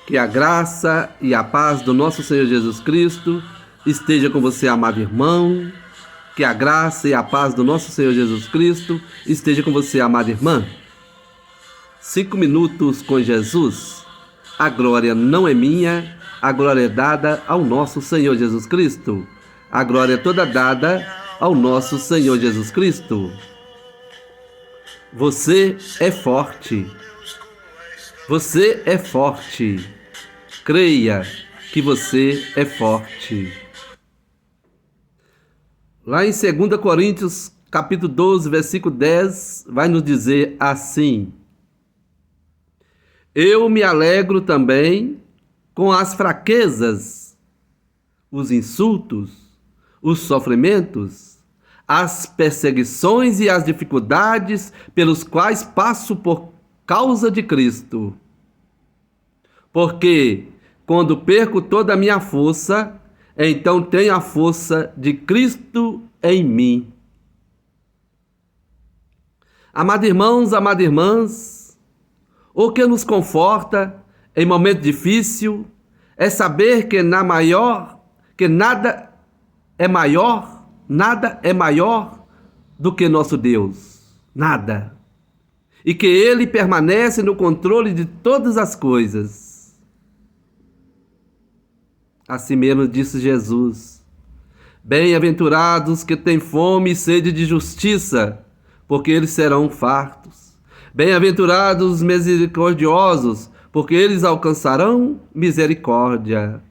Que a graça e a paz do nosso Senhor Jesus Cristo esteja com você, amado irmão. Que a graça e a paz do nosso Senhor Jesus Cristo esteja com você, amada irmã. 5 minutos com Jesus. A glória não é minha, a glória é dada ao nosso Senhor Jesus Cristo. A glória é toda dada ao nosso Senhor Jesus Cristo. Você é forte. Você é forte. Creia que você é forte. Lá em 2 Coríntios, capítulo 12, versículo 10, vai nos dizer assim: Eu me alegro também com as fraquezas, os insultos, os sofrimentos, as perseguições e as dificuldades pelos quais passo por causa de Cristo. Porque quando perco toda a minha força, então tenho a força de Cristo em mim. Amados irmãos, amadas irmãs, o que nos conforta em momento difícil é saber que nada é maior do que nosso Deus. Nada. E que Ele permanece no controle de todas as coisas. Assim mesmo disse Jesus: Bem-aventurados que têm fome e sede de justiça, porque eles serão fartos. Bem-aventurados os misericordiosos, porque eles alcançarão misericórdia.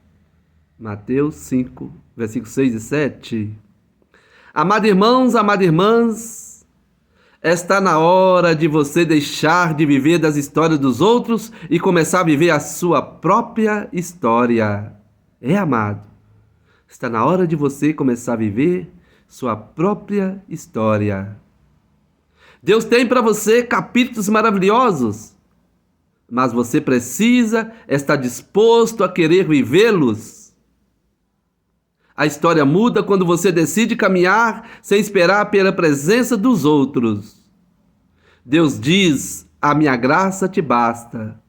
Mateus 5, versículos 6 e 7. Amados irmãos, amadas irmãs, está na hora de você deixar de viver das histórias dos outros e começar a viver a sua própria história. Amado, está na hora de você começar a viver sua própria história. Deus tem para você capítulos maravilhosos, mas você precisa estar disposto a querer vivê-los. A história muda quando você decide caminhar sem esperar pela presença dos outros. Deus diz: a minha graça te basta,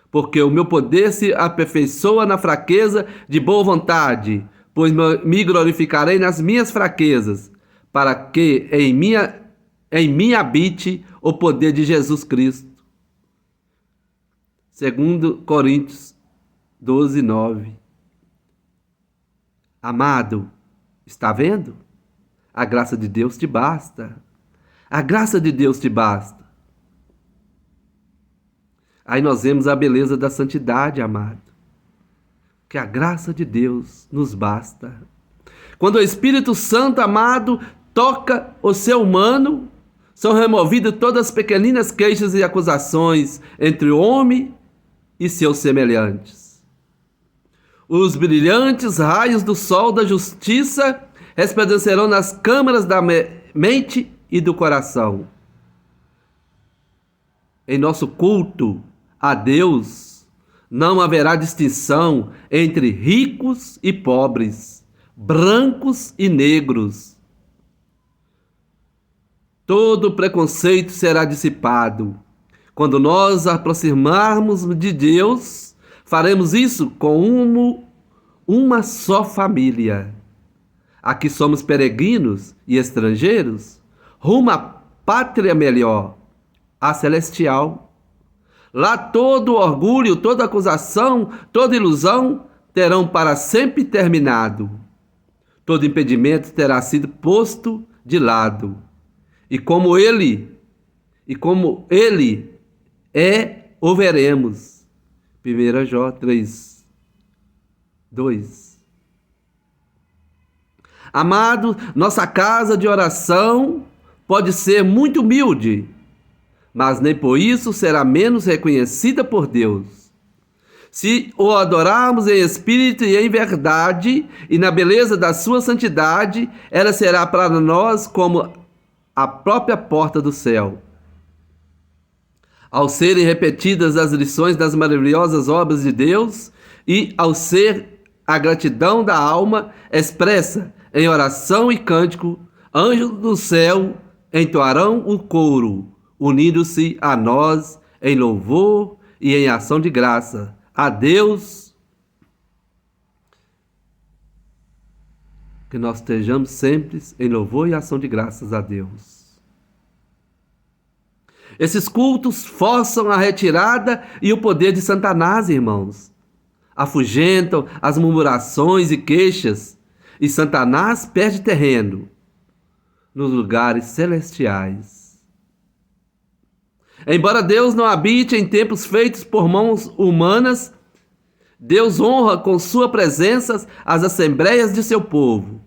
porque o meu poder se aperfeiçoa na fraqueza de boa vontade, pois me glorificarei nas minhas fraquezas, para que em mim habite o poder de Jesus Cristo. 2 Coríntios 12, 9. Amado, está vendo? A graça de Deus te basta. A graça de Deus te basta. Aí nós vemos a beleza da santidade, amado. Que a graça de Deus nos basta. Quando o Espírito Santo, amado, toca o ser humano, são removidas todas as pequeninas queixas e acusações entre o homem e seus semelhantes. Os brilhantes raios do sol da justiça resplandecerão nas câmaras da mente e do coração. Em nosso culto a Deus, não haverá distinção entre ricos e pobres, brancos e negros. Todo preconceito será dissipado. Quando nós aproximarmos de Deus, faremos isso com uma só família. Aqui somos peregrinos e estrangeiros, rumo à pátria melhor, a celestial. Lá todo orgulho, toda acusação, toda ilusão terão para sempre terminado. Todo impedimento terá sido posto de lado. E como ele é, o veremos. 1 João 3, 2. Amado, nossa casa de oração pode ser muito humilde, mas nem por isso será menos reconhecida por Deus. Se o adorarmos em espírito e em verdade, e na beleza da sua santidade, ela será para nós como a própria porta do céu. Ao serem repetidas as lições das maravilhosas obras de Deus, e ao ser a gratidão da alma expressa em oração e cântico, anjos do céu entoarão o coro. unindo-se a nós em louvor e em ação de graça a Deus. Que nós estejamos sempre em louvor e ação de graças a Deus. Esses cultos forçam a retirada e o poder de Satanás, irmãos. Afugentam as murmurações e queixas, e Satanás perde terreno nos lugares celestiais. Embora Deus não habite em templos feitos por mãos humanas, Deus honra com sua presença as assembleias de seu povo.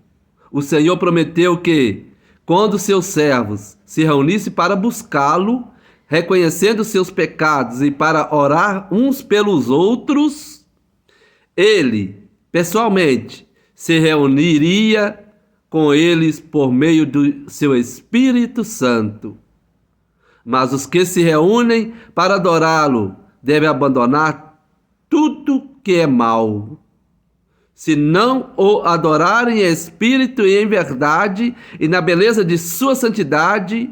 O Senhor prometeu que, quando seus servos se reunissem para buscá-lo, reconhecendo seus pecados e para orar uns pelos outros, ele, pessoalmente, se reuniria com eles por meio do seu Espírito Santo. Mas os que se reúnem para adorá-lo devem abandonar tudo que é mal. Se não o adorarem em espírito e em verdade e na beleza de sua santidade,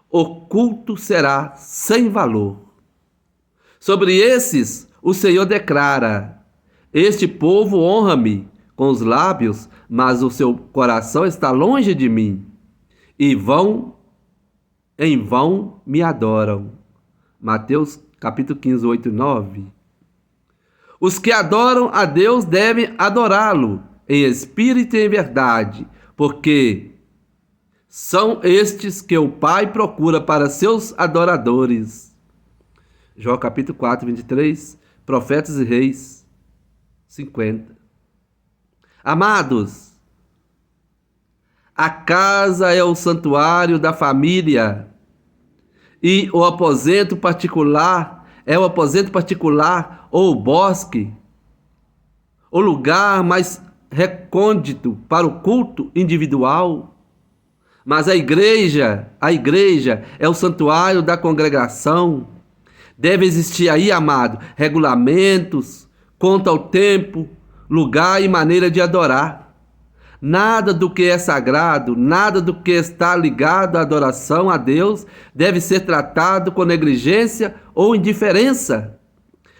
o culto será sem valor. Sobre esses, o Senhor declara: este povo honra-me com os lábios, mas o seu coração está longe de mim, e em vão me adoram. Mateus capítulo 15, 8 e 9. Os que adoram a Deus devem adorá-lo em espírito e em verdade, porque são estes que o Pai procura para seus adoradores. Jó capítulo 4, 23, Profetas e Reis 50. Amados, a casa é o santuário da família e o aposento particular é o aposento particular ou o bosque, o lugar mais recôndito para o culto individual. Mas a igreja é o santuário da congregação. Deve existir aí, amado, regulamentos, conta ao tempo, lugar e maneira de adorar. Nada do que é sagrado, nada do que está ligado à adoração a Deus deve ser tratado com negligência ou indiferença.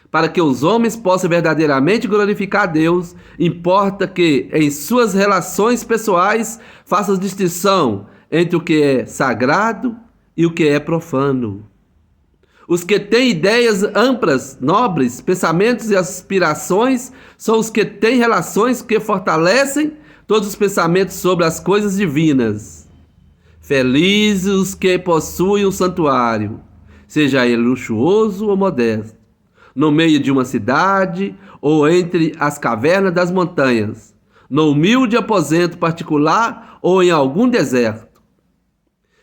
Para que os homens possam verdadeiramente glorificar a Deus, importa que, em suas relações pessoais, façam distinção entre o que é sagrado e o que é profano. Os que têm ideias amplas, nobres, pensamentos e aspirações são os que têm relações que fortalecem todos os pensamentos sobre as coisas divinas. Felizes os que possuem um santuário, seja ele luxuoso ou modesto, no meio de uma cidade ou entre as cavernas das montanhas, no humilde aposento particular ou em algum deserto.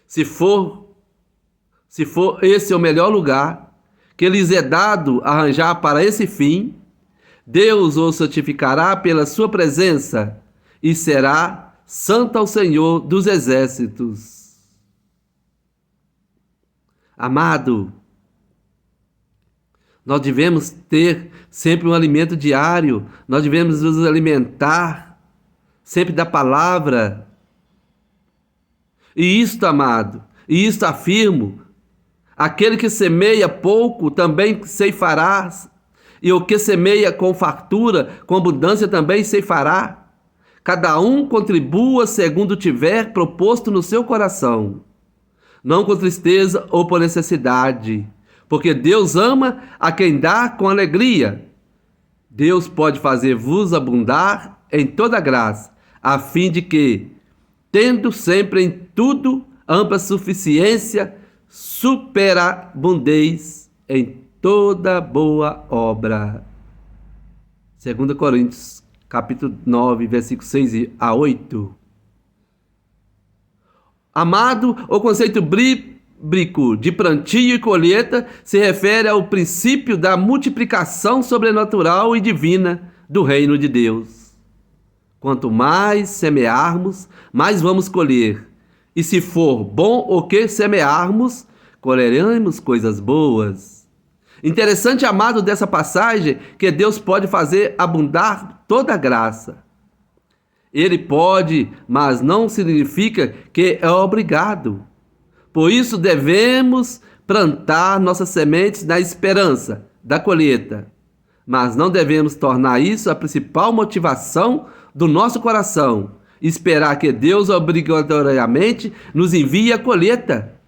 Se for esse o melhor lugar que lhes é dado arranjar para esse fim, Deus o santificará pela sua presença e será santo ao Senhor dos exércitos. Amado, nós devemos ter sempre um alimento diário, nós devemos nos alimentar sempre da palavra. E isto, amado, e isto afirmo, aquele que semeia pouco também ceifará, e o que semeia com fartura, com abundância também ceifará. Cada um contribua segundo tiver proposto no seu coração, não com tristeza ou por necessidade, porque Deus ama a quem dá com alegria. Deus pode fazer-vos abundar em toda graça, a fim de que, tendo sempre em tudo ampla suficiência, superabundeis em toda boa obra. 2 Coríntios capítulo 9, versículos 6 a 8. Amado, o conceito bíblico de plantio e colheita se refere ao princípio da multiplicação sobrenatural e divina do reino de Deus. Quanto mais semearmos, mais vamos colher. E se for bom o que semearmos, colheremos coisas boas. Interessante, amado, dessa passagem, que Deus pode fazer abundar toda a graça. Ele pode, mas não significa que é obrigado. Por isso devemos plantar nossas sementes na esperança da colheita, mas não devemos tornar isso a principal motivação do nosso coração, esperar que Deus obrigatoriamente nos envie a colheita.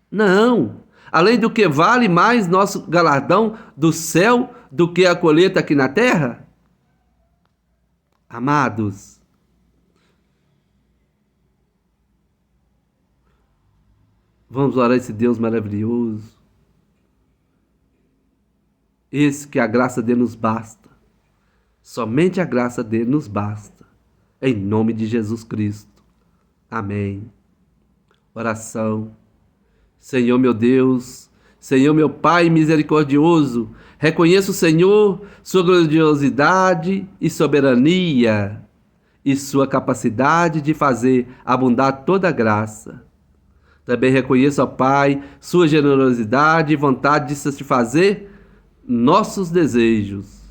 Não! Além do que vale mais nosso galardão do céu do que a colheita aqui na terra? Amados, vamos orar a esse Deus maravilhoso. Esse que a graça dele nos basta. Somente a graça dele nos basta. Em nome de Jesus Cristo. Amém. Oração. Senhor meu Deus, Senhor meu Pai misericordioso, reconheço, Senhor, sua grandiosidade e soberania e sua capacidade de fazer abundar toda a graça. Também reconheço, ó Pai, sua generosidade e vontade de satisfazer nossos desejos.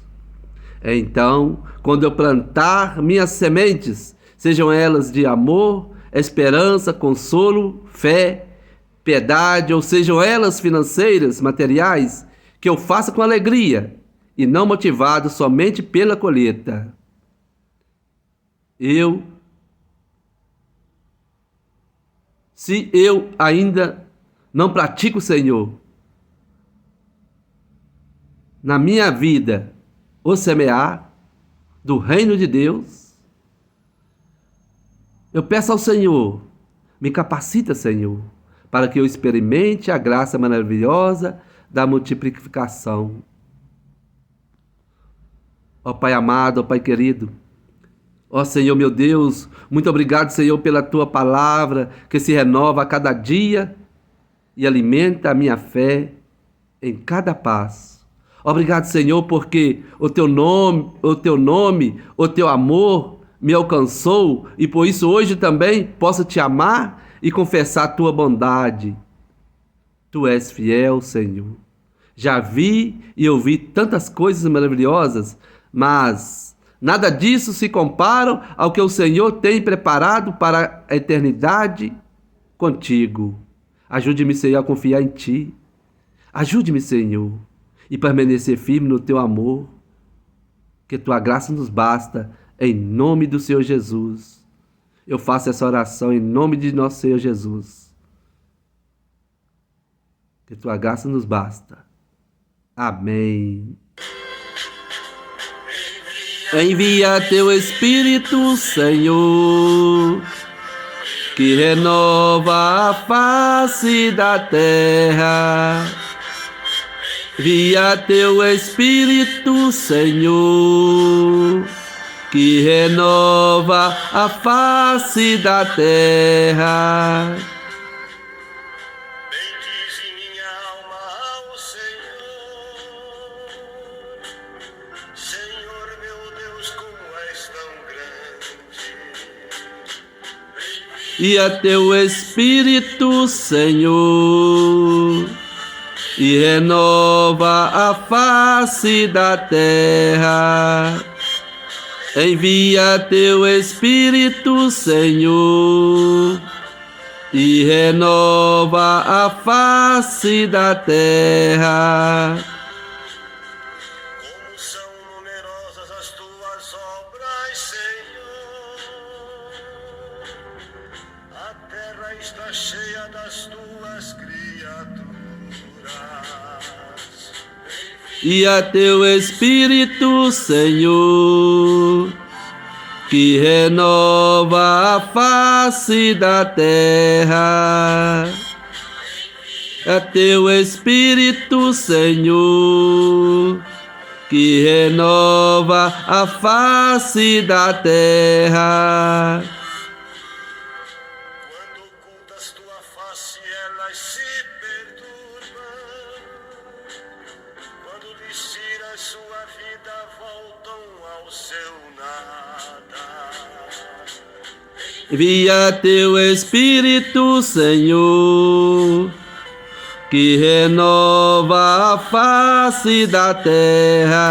Então, quando eu plantar minhas sementes, sejam elas de amor, esperança, consolo, fé, piedade, ou sejam elas financeiras, materiais, que eu faça com alegria e não motivado somente pela colheita. Se eu ainda não pratico, Senhor, na minha vida, o semear do reino de Deus, eu peço ao Senhor, me capacita, Senhor, para que eu experimente a graça maravilhosa da multiplicação. Ó Pai amado, ó Pai querido, ó Senhor meu Deus, muito obrigado, Senhor, pela Tua palavra que se renova a cada dia e alimenta a minha fé em cada passo. Obrigado, Senhor, porque o Teu nome, o Teu amor me alcançou e por isso hoje também posso Te amar e confessar a Tua bondade. Tu és fiel, Senhor. Já vi e ouvi tantas coisas maravilhosas, mas nada disso se compara ao que o Senhor tem preparado para a eternidade contigo. Ajude-me, Senhor, a confiar em Ti. Ajude-me, Senhor, e permanecer firme no Teu amor. Que Tua graça nos basta, em nome do Senhor Jesus. Eu faço essa oração em nome de nosso Senhor Jesus. Que Tua graça nos basta. Amém. Envia Teu Espírito, Senhor, que renova a face da terra. Envia Teu Espírito, Senhor, que renova a face da terra. Bendize minha alma ao Senhor. Senhor meu Deus, como és tão grande. Envia Teu Espírito, Senhor, e renova a face da terra. Envia Teu Espírito, Senhor, e renova a face da terra. Como são numerosas as Tuas obras, Senhor. A terra está cheia das Tuas criaturas. Envia Teu Espírito, Senhor, que renova a face da terra. É Teu Espírito, Senhor, que renova a face da terra. Quando ocultas Tua face, elas se perturbam. Quando lhes tiras sua vida, voltam ao seu nada. Envia Teu Espírito, Senhor, que renova a face da terra.